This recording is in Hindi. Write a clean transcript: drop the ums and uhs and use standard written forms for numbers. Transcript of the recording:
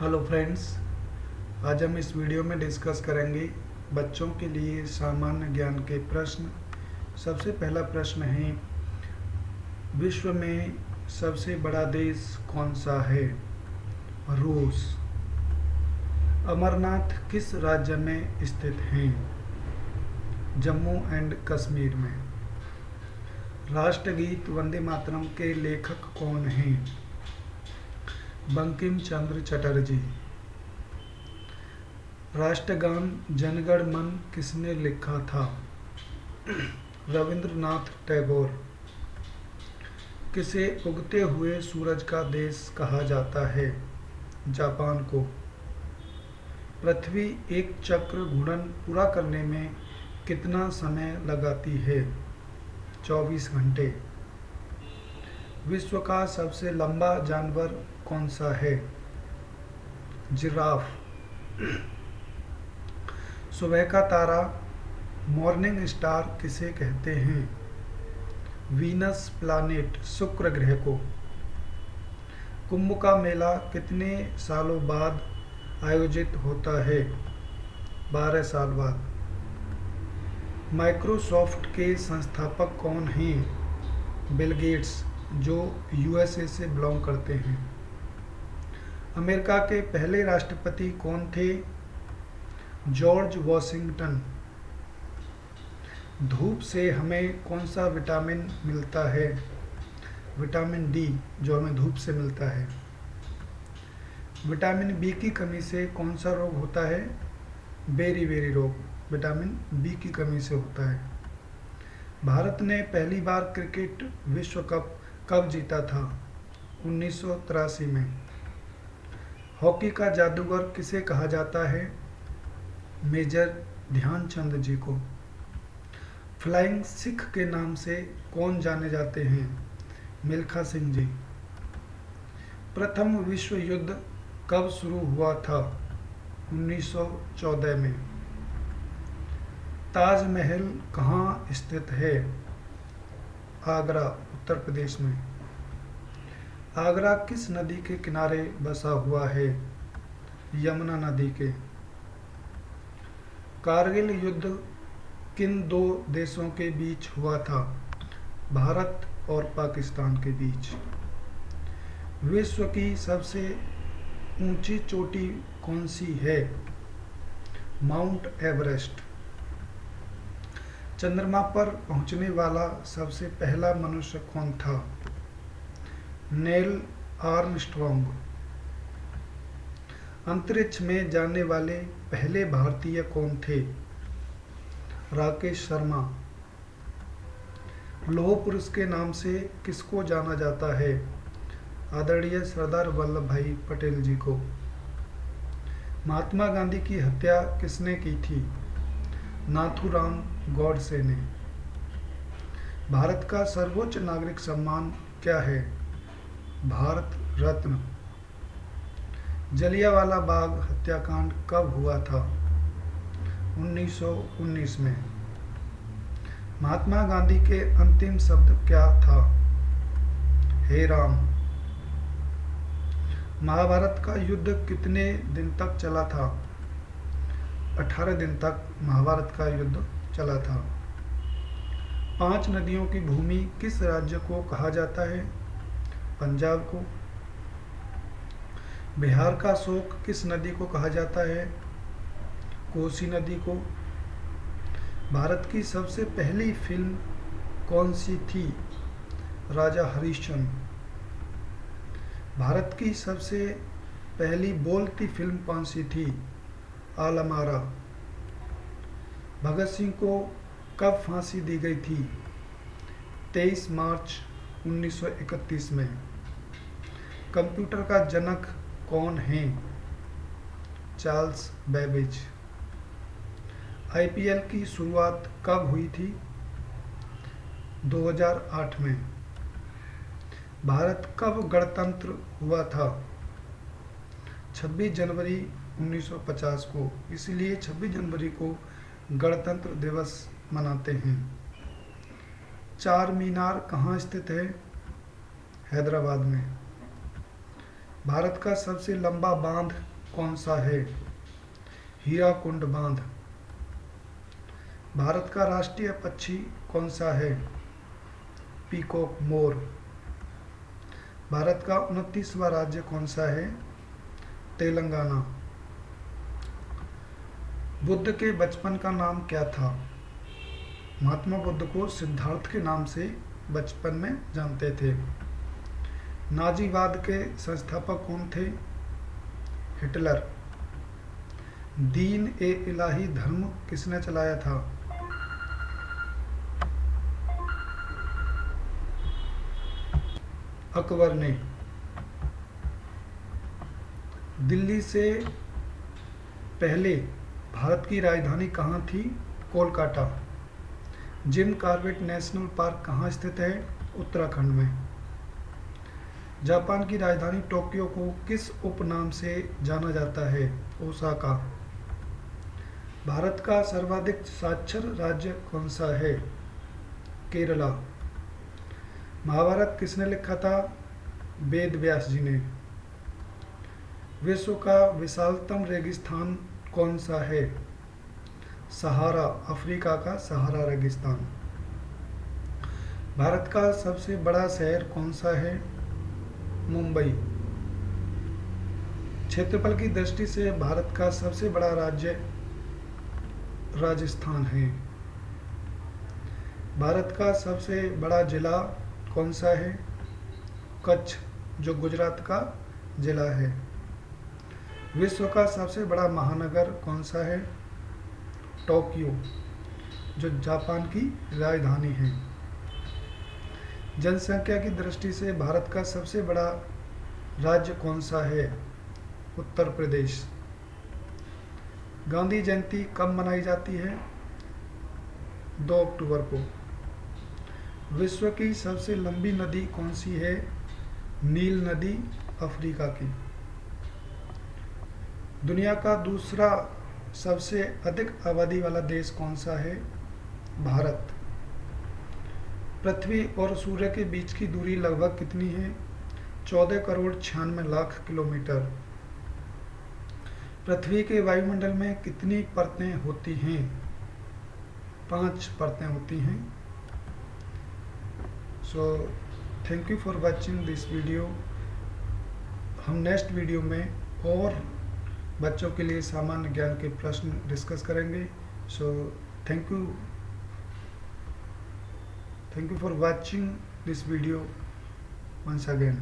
हेलो फ्रेंड्स, आज हम इस वीडियो में डिस्कस करेंगे बच्चों के लिए सामान्य ज्ञान के प्रश्न। सबसे पहला प्रश्न है, विश्व में सबसे बड़ा देश कौन सा है? रूस। अमरनाथ किस राज्य में स्थित हैं? जम्मू एंड कश्मीर में। राष्ट्रगीत वंदे मातरम के लेखक कौन हैं? बंकिम चंद्र चटर्जी। राष्ट्रगान जनगण मन किसने लिखा था? रविंद्रनाथ टैगोर। किसे उगते हुए सूरज का देश कहा जाता है? जापान को। पृथ्वी एक चक्र घूर्णन पूरा करने में कितना समय लगाती है? 24 घंटे। विश्व का सबसे लंबा जानवर कौन सा है? जिराफ। सुबह का तारा मॉर्निंग स्टार किसे कहते हैं? वीनस प्लैनेट, शुक्र ग्रह को। कुंभ का मेला कितने सालों बाद आयोजित होता है? 12 साल बाद। माइक्रोसॉफ्ट के संस्थापक कौन हैं? बिल गेट्स, जो यूएसए से बिलोंग करते हैं। अमेरिका के पहले राष्ट्रपति कौन थे? George Washington. धूप से हमें कौन सा विटामिन मिलता है? विटामिन डी, जो हमें धूप से मिलता है। विटामिन बी की कमी से कौन सा रोग होता है? बेरी रोग विटामिन बी की कमी से होता है। भारत ने पहली बार क्रिकेट विश्व कप कब जीता था? 1983 में। हॉकी का जादूगर किसे कहा जाता है? मेजर ध्यानचंद जी को। फ्लाइंग सिख के नाम से कौन जाने जाते हैं? मिल्खा सिंह जी। प्रथम विश्व युद्ध कब शुरू हुआ था? 1914 में। ताजमहल कहाँ स्थित है? आगरा, उत्तर प्रदेश में। आगरा किस नदी के किनारे बसा हुआ है? यमुना नदी के। कारगिल युद्ध किन दो देशों के बीच हुआ था? भारत और पाकिस्तान के बीच। विश्व की सबसे ऊंची चोटी कौन सी है? Mount Everest. चंद्रमा पर पहुंचने वाला सबसे पहला मनुष्य कौन था? Neil Armstrong. अंतरिक्ष में जाने वाले पहले भारतीय कौन थे? राकेश शर्मा। लौह पुरुष के नाम से किसको जाना जाता है? आदरणीय सरदार वल्लभ भाई पटेल जी को। महात्मा गांधी की हत्या किसने की थी? नाथूराम गॉडसे ने। भारत का सर्वोच्च नागरिक सम्मान क्या है? भारत रत्न। जलियांवाला बाग हत्याकांड कब हुआ था? 1919 में। महात्मा गांधी के अंतिम शब्द क्या था? हे राम। महाभारत का युद्ध कितने दिन तक चला था? 18 दिन तक महाभारत का युद्ध चला था। 5 नदियों की भूमि किस राज्य को कहा जाता है? पंजाब को। बिहार का शोक किस नदी को कहा जाता है? कोसी नदी को। भारत की सबसे पहली फिल्म कौन सी थी? राजा हरिश्चंद्र। भारत की सबसे पहली बोलती फिल्म कौन सी थी? आलमारा। भगत सिंह को कब फांसी दी गई थी? 23 मार्च 1931 में। कंप्यूटर का जनक कौन है? Charles Babbage. आईपीएल की शुरुआत कब हुई थी? 2008 में। भारत कब गणतंत्र हुआ था? 26 जनवरी 1950 को। इसलिए 26 जनवरी को गणतंत्र दिवस मनाते हैं। चार मीनार कहाँ स्थित है? हैदराबाद में। भारत का सबसे लंबा बांध कौन सा है? हीराकुंड बांध। भारत का राष्ट्रीय पक्षी कौन सा है? पीकॉक, मोर। भारत का 29वां राज्य कौन सा है? तेलंगाना। बुद्ध के बचपन का नाम क्या था? महात्मा बुद्ध को सिद्धार्थ के नाम से बचपन में जानते थे। नाजीवाद के संस्थापक कौन थे? हिटलर। दीन ए इलाही धर्म किसने चलाया था? अकबर ने। दिल्ली से पहले भारत की राजधानी कहाँ थी? Kolkata. Jim Corbett national park कहाँ स्थित है? उत्तराखंड में। जापान की राजधानी टोक्यो को किस उपनाम से जाना जाता है? ओसाका। भारत का सर्वाधिक साक्षर राज्य कौन सा है? केरला। महाभारत किसने लिखा था? वेद व्यास जी ने। विश्व का विशालतम रेगिस्तान कौन सा है? सहारा, अफ्रीका का सहारा रेगिस्तान। भारत का सबसे बड़ा शहर कौन सा है? मुंबई। क्षेत्रफल की दृष्टि से भारत का सबसे बड़ा राज्य राजस्थान है। भारत का सबसे बड़ा जिला कौन सा है? कच्छ, जो गुजरात का जिला है। विश्व का सबसे बड़ा महानगर कौन सा है? टोक्यो, जो जापान की राजधानी है। जनसंख्या की दृष्टि से भारत का सबसे बड़ा राज्य कौन सा है? उत्तर प्रदेश। गांधी जयंती कब मनाई जाती है? 2 अक्टूबर को। विश्व की सबसे लंबी नदी कौन सी है? नील नदी, अफ्रीका की। दुनिया का दूसरा सबसे अधिक आबादी वाला देश कौन सा है? भारत। पृथ्वी और सूर्य के बीच की दूरी लगभग कितनी है? 14 करोड़ 96 लाख किलोमीटर। पृथ्वी के वायुमंडल में कितनी परतें होती हैं? 5 परतें होती हैं। So thank you for watching this video. हम नेक्स्ट वीडियो में और बच्चों के लिए सामान्य ज्ञान के प्रश्न डिस्कस करेंगे। So thank you for watching this video once again.